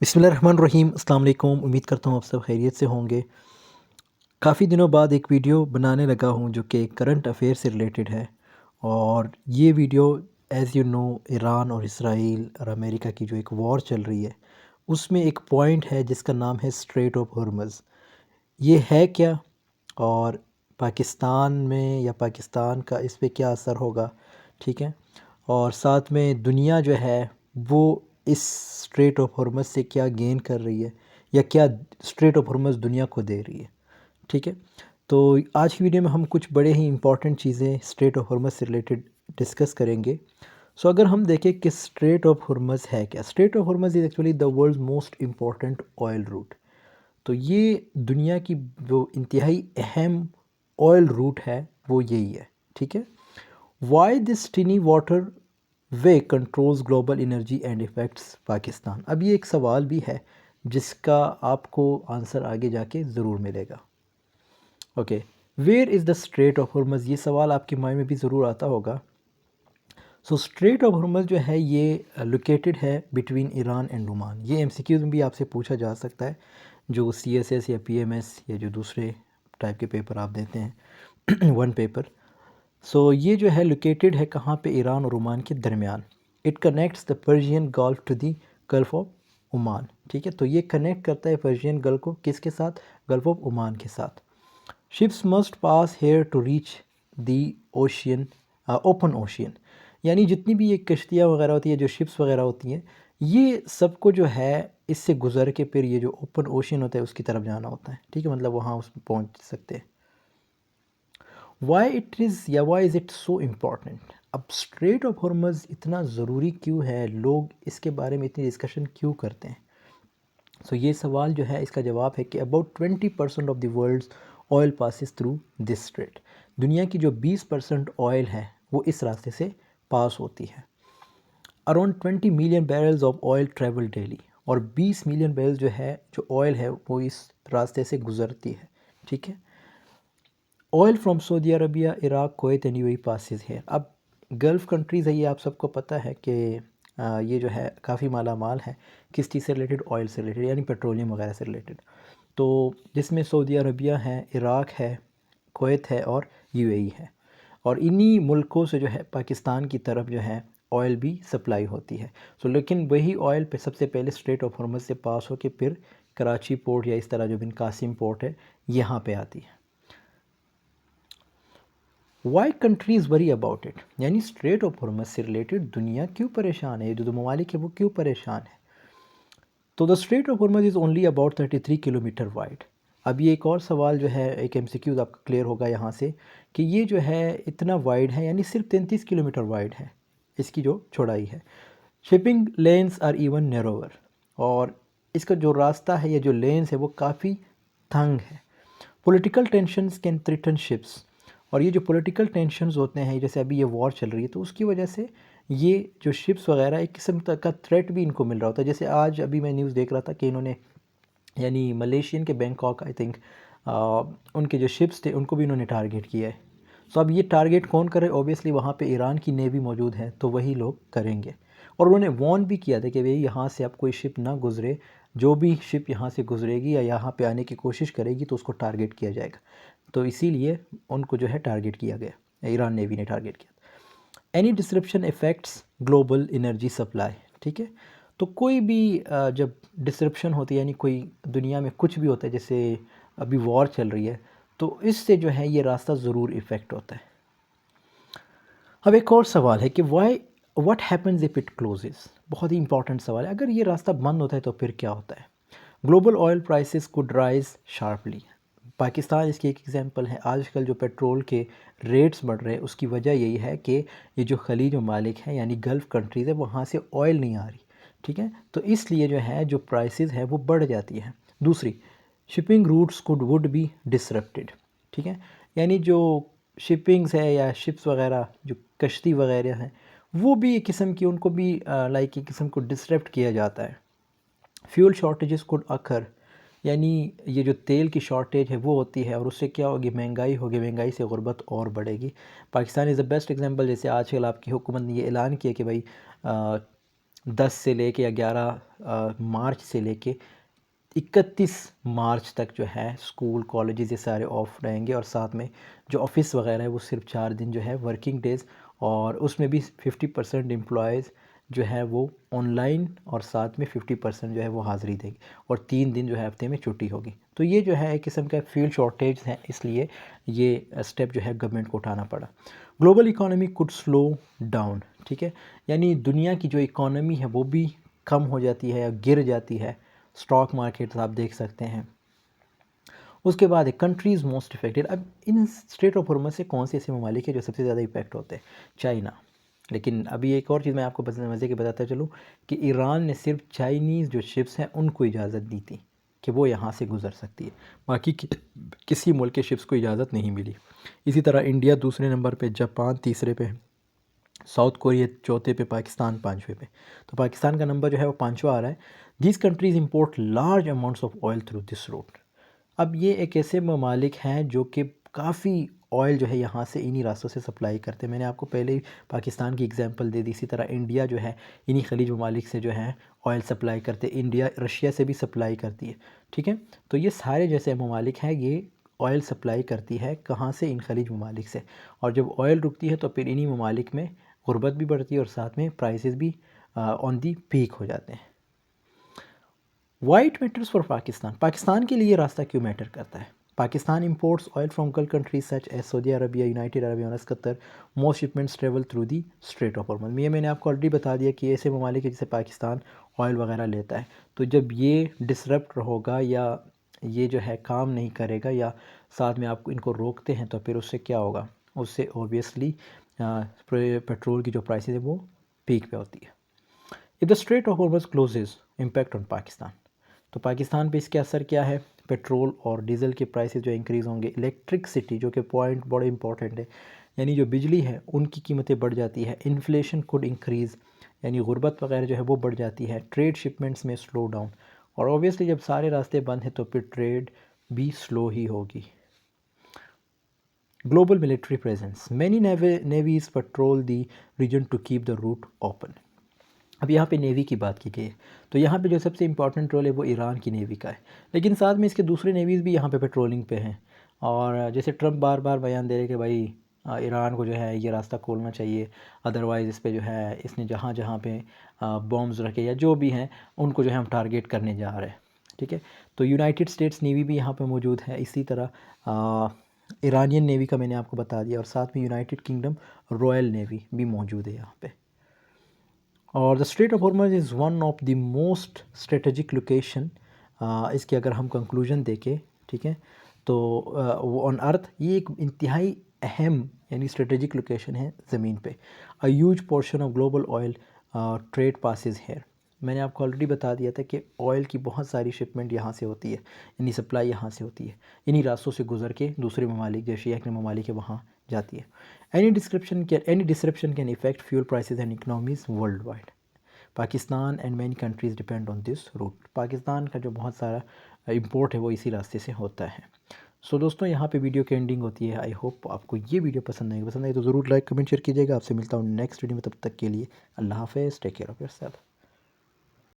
बिस्मिल्लाहिर्रहमानिर्रहीम अस्सलाम वालेकुम। उम्मीद करता हूँ आप सब खैरियत से होंगे। काफ़ी दिनों बाद एक वीडियो बनाने लगा हूँ जो कि करंट अफेयर से रिलेटेड है। और ये video as you know Iran और इसराइल और अमेरिका की जो एक वॉर चल रही है उसमें एक पॉइंट है जिसका नाम है स्ट्रेट ऑफ हॉर्मज़। ये है क्या और पाकिस्तान में या पाकिस्तान का इस पे क्या असर होगा, ठीक है। और साथ में दुनिया जो है वो इस स्ट्रेट ऑफ हॉर्मज़ से क्या गेन कर रही है या क्या स्ट्रेट ऑफ हॉर्मज़ दुनिया को दे रही है, ठीक है। तो आज की वीडियो में हम कुछ बड़े ही इंपॉर्टेंट चीज़ें स्ट्रेट ऑफ हॉर्मज़ से रिलेटेड डिस्कस करेंगे। सो अगर हम देखें कि स्ट्रेट ऑफ हॉर्मज़ है क्या, Strait of Hormuz is actually the world's most important oil route. तो ये दुनिया की जो इंतहाई अहम ऑयल रूट है वो यही है, ठीक है। Why this टिनी water way controls global energy and effects Pakistan. अब ये एक सवाल भी है जिसका आपको आंसर आगे जाके ज़रूर मिलेगा। Okay, where is the Strait of Hormuz, ये सवाल आपके माइंड में भी ज़रूर आता होगा। सो स्ट्रेट ऑफ हॉर्मज़ जो है ये लोकेटेड है बिटवीन ईरान एंड ओमान। ये एमसीक्यूज़ में भी आपसे पूछा जा सकता है, जो सीएसएस या पीएमएस या जो दूसरे टाइप के पेपर आप देते हैं वन पेपर। सो ये जो है लोकेटेड है कहाँ पे, ईरान और ओमान के दरमियान। It connects the Persian Gulf to the Gulf of Oman, ठीक है। तो ये कनेक्ट करता है पर्शियन गल्फ को किसके साथ, गल्फ ऑफ ओमान के साथ। Ships must pass here to reach the ocean, open ocean. यानी जितनी भी ये कश्तियाँ वगैरह होती है, जो शिप्स वगैरह होती हैं, ये सबको जो है इससे गुजर के फिर ये जो ओपन ओशियन होता है उसकी तरफ जाना होता है, ठीक है। मतलब वहाँ उस पहुँच सकते हैं। वाई इट इज़ या why is it so important. अब स्ट्रेट ऑफ हॉर्मज़ इतना ज़रूरी क्यों है, लोग इसके बारे में इतनी डिस्कशन क्यों करते हैं। सो ये सवाल जो है इसका जवाब है कि about 20% of the world's oil passes through this strait. दुनिया की जो 20% ऑयल है वो इस रास्ते से पास होती है। Around 20 million barrels of oil travel daily, और 20 मिलियन बैरल जो है जो ऑयल है वो इस रास्ते से गुजरती है, ठीक है। Oil from Saudi Arabia, Iraq, Kuwait and UAE passes है। अब गल्फ़ कंट्रीज़ है, ये आप सबको पता है कि ये जो है काफ़ी माला माल है किस चीज़ से रिलेटेड, ऑयल से रिलेटेड, यानी पेट्रोलियम वगैरह से रिलेटेड। तो जिसमें सऊदी अरबिया है, इराक है, कुवैत है और यूएई है। और इन्हीं मुल्कों से जो है पाकिस्तान की तरफ जो है ऑयल भी सप्लाई होती है। सो लेकिन वही ऑयल पे सबसे पहले स्ट्रेट ऑफ हॉर्मज़ से पास होकर फिर कराची पोर्ट या इस तरह जो बिन कासिम पोर्ट है यहाँ पे आती है। Why countries worry about it, यानी स्ट्रेट ऑफ हॉर्मज़ से रिलेटेड दुनिया क्यों परेशान है, ये जो ममालिक है वो क्यों परेशान है। तो the Strait of Hormuz is only about 33 kilometre wide. अब ये एक और सवाल जो है, एक एमसीक्यूज़ आपका क्लियर होगा यहाँ से कि ये जो है इतना वाइड है, यानी सिर्फ 33 किलोमीटर वाइड है इसकी जो चौड़ाई है। Shipping lanes are even narrower, और इसका जो रास्ता है या जो लेन्स है वो काफ़ी तंग है। Political tensions can threaten ships, और ये जो पॉलिटिकल टेंशंस होते हैं जैसे अभी ये वॉर चल रही है तो उसकी वजह से ये जो शिप्स वगैरह एक किस्म तक का थ्रेट भी इनको मिल रहा होता है। जैसे आज अभी मैं न्यूज़ देख रहा था कि इन्होंने, यानी मलेशियन के बैंकॉक आई थिंक, उनके जो शिप्स थे उनको भी इन्होंने टारगेट किया है। सो अब ये टारगेट कौन करे, ऑब्वियसली वहाँ पे ईरान की नेवी मौजूद है तो वही लोग करेंगे। और उन्होंने वार्न भी किया था कि भाई यहाँ से अब कोई शिप ना गुज़रे, जो भी शिप यहाँ से गुज़रेगी या यहाँ पे आने की कोशिश करेगी तो उसको टारगेट किया जाएगा। तो इसीलिए उनको जो है टारगेट किया गया, ईरान नेवी ने टारगेट किया। Any disruption effects global energy supply, ठीक है। तो कोई भी जब डिसरप्शन होती है, यानी कोई दुनिया में कुछ भी होता है, जैसे अभी वॉर चल रही है, तो इससे जो है ये रास्ता ज़रूर इफ़ेक्ट होता है। अब एक और सवाल है कि why what happens if it closes. बहुत ही इंपॉर्टेंट सवाल है, अगर ये रास्ता बंद होता है तो फिर क्या होता है। Global oil prices could rise sharply. Pakistan इसकी एक एग्जांपल है। आजकल जो पेट्रोल के रेट्स बढ़ रहे हैं उसकी वजह यही है कि ये जो खलीज ममालिक हैं यानी गल्फ़ कंट्रीज़ है वहाँ से ऑयल नहीं आ रही, ठीक है। तो इसलिए जो है जो प्राइसेस है वो बढ़ जाती है। दूसरी, shipping routes could would be disrupted, ठीक है। यानी जो शिपिंग्स है या शिप्स वगैरह जो कश्ती वगैरह हैं वो भी एक किस्म की, उनको भी लाइक एक किस्म को डिसरप्ट किया जाता है। फ्यूल शॉर्टेजेस कुड अकर, यानी ये जो तेल की शॉर्टेज है वो होती है और उससे क्या होगी, महंगाई होगी, महंगाई से गुर्बत और बढ़ेगी। Pakistan is the best example. जैसे आजकल आपकी हुकूमत ने ये ऐलान किया कि भाई 10 से लेके या 11 मार्च से लेके 31 मार्च तक जो है स्कूल कॉलेजेस ये सारे ऑफ रहेंगे, और साथ में जो ऑफिस वगैरह है वो सिर्फ 4 दिन जो है वर्किंग डेज़, और उसमें भी 50% एम्प्लॉयज़ जो है वो ऑनलाइन, और साथ में 50% जो है वो हाज़िरी देंगे, और 3 दिन जो है हफ्ते में छुट्टी होगी। तो ये जो है एक किस्म का फील्ड शॉर्टेज है, इसलिए ये स्टेप जो है गवर्नमेंट को उठाना पड़ा। Global economy could slow down, ठीक है, यानी दुनिया की जो इकोनॉमी है वो भी कम हो जाती है या गिर जाती है। स्टॉक मार्केट आप देख सकते हैं। उसके बाद है कंट्रीज़ मोस्ट इफेक्टेड। अब इन स्ट्रेट ऑफ हॉर्मज़ से कौन से ऐसे ममालिक है जो सबसे ज़्यादा इफेक्ट होते हैं? चाइना। लेकिन अभी एक और चीज़ मैं आपको मज़े की बताता चलूँ कि ईरान ने सिर्फ चाइनीज़ जो शिप्स हैं उनको इजाज़त दी थी कि वो यहाँ से गुज़र सकती है, बाकी किसी मुल्क के शिप्स को इजाज़त नहीं मिली। इसी तरह इंडिया दूसरे नंबर पे, जापान तीसरे पे, साउथ कोरिया चौथे पे, पाकिस्तान पाँचवें पे। तो पाकिस्तान का नंबर जो है वो पाँचवा आ रहा है। These countries import large amounts of oil through this route. अब ये एक ऐसे ममालिक हैं जो कि काफ़ी ऑयल जो है यहाँ से इन्हीं रास्तों से सप्लाई करते हैं। मैंने आपको पहले ही पाकिस्तान की एग्जांपल दे दी। इसी तरह इंडिया जो है इन्हीं खलीज ममालिक से जो है ऑयल सप्लाई करते हैं। इंडिया रशिया से भी सप्लाई करती है, ठीक है। तो ये सारे जैसे ममालिक हैं ये ऑयल सप्लाई करती है कहाँ से? इन खलीज ममालिक से। और जब ऑयल रुकती है तो फिर इन्हीं ममालिक में गुर्बत भी बढ़ती है और साथ में प्राइसेस भी ऑन दी पीक हो जाते हैं। Why it matters for Pakistan. Pakistan के लिए रास्ता क्यों मैटर करता है? Pakistan imports oil from Gulf countries such as Saudi Arabia, United Arab Emirates, Qatar. Most shipments travel through the Strait of Hormuz. ये मैंने आपको ऑलरेडी बता दिया कि ऐसे ममालिक है जिसे पाकिस्तान ऑयल वगैरह लेता है। तो जब ये डिसरप्ट होगा या ये जो है काम नहीं करेगा या साथ में आपको इनको रोकते हैं तो फिर उससे क्या होगा? उससे ऑब्वियसली पेट्रोल की जो प्राइसेस है वो पीक पे होती है। If the Strait of Hormuz closes impact on Pakistan. तो पाकिस्तान पे इसके असर क्या है? पेट्रोल और डीज़ल के प्राइसेस जो इंक्रीज़ होंगे। इलेक्ट्रिसिटी जो कि पॉइंट बड़ा इंपॉर्टेंट है, यानी जो बिजली है उनकी कीमतें बढ़ जाती है। इन्फ्लेशन कुड इंक्रीज़, यानी गुर्बत वगैरह जो है वो बढ़ जाती है। ट्रेड शिपमेंट्स में स्लो डाउन, और ऑब्वियसली जब सारे रास्ते बंद हैं तो फिर ट्रेड भी स्लो ही होगी। Global military presence. Many navies patrol the region to keep the route open. अब यहाँ पे नेवी की बात की गई है, तो यहाँ पे जो सबसे इम्पॉर्टेंट रोल है वो ईरान की नेवी का है, लेकिन साथ में इसके दूसरे नेवीज़ भी यहाँ पे पेट्रोलिंग पे हैं। और जैसे ट्रंप बार बार बयान दे रहे कि भाई ईरान को जो है ये रास्ता खोलना चाहिए, अदरवाइज़ इस पे जो है इसने जहाँ जहाँ पे बॉम्ब्स रखे या जो भी हैं उनको जो है हम टारगेट करने जा रहे हैं, ठीक है। तो यूनाइटेड स्टेट्स नेवी भी यहाँ पर मौजूद है। इसी तरह ईरानियन नेवी का मैंने आपको बता दिया, और साथ में यूनाइटेड किंगडम रॉयल नेवी भी मौजूद है यहाँ पे। और the Strait of Hormuz is one of the most strategic location. इसके अगर हम कंक्लूजन देखें, ठीक है, तो वो ऑन अर्थ ये एक इंतहाई अहम यानी स्ट्रेटजिक लोकेशन है ज़मीन पे। A huge portion of global oil trade passes here. मैंने आपको ऑलरेडी बता दिया था कि ऑयल की बहुत सारी शिपमेंट यहाँ से होती है, यानी सप्लाई यहाँ से होती है, इन्हीं रास्तों से गुजर के दूसरे ममालिक जैसे एक ममालिक है वहाँ जाती है। Any disruption can affect fuel prices and economies worldwide. Pakistan and many countries depend on this route. Pakistan का जो बहुत सारा इंपोर्ट है वो इसी रास्ते से होता है। सो दोस्तों यहाँ पे वीडियो की एंडिंग होती है। आई होप आपको ये वीडियो पसंद आई तो ज़रूर लाइक कमेंट शेयर कीजिएगा। आपसे मिलता हूँ नेक्स्ट वीडियो में, तब तक के लिए अल्लाह हाफ़िज़, टेक केयर ऑफ़ योरसेल्फ।